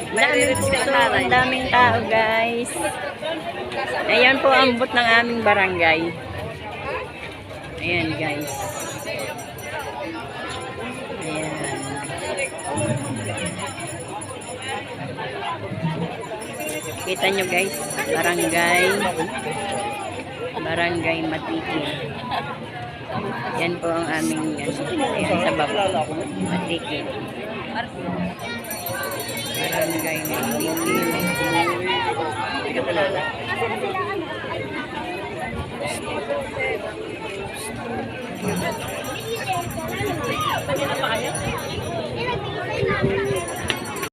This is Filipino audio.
Ang daming tao, guys. Ayan po ang ambot ng aming barangay. Ayan, guys. Ayan. Kita nyo, guys. Barangay Matiki. Yan po ang aming ayan, sa baba. Matiki. Barangay Matiki.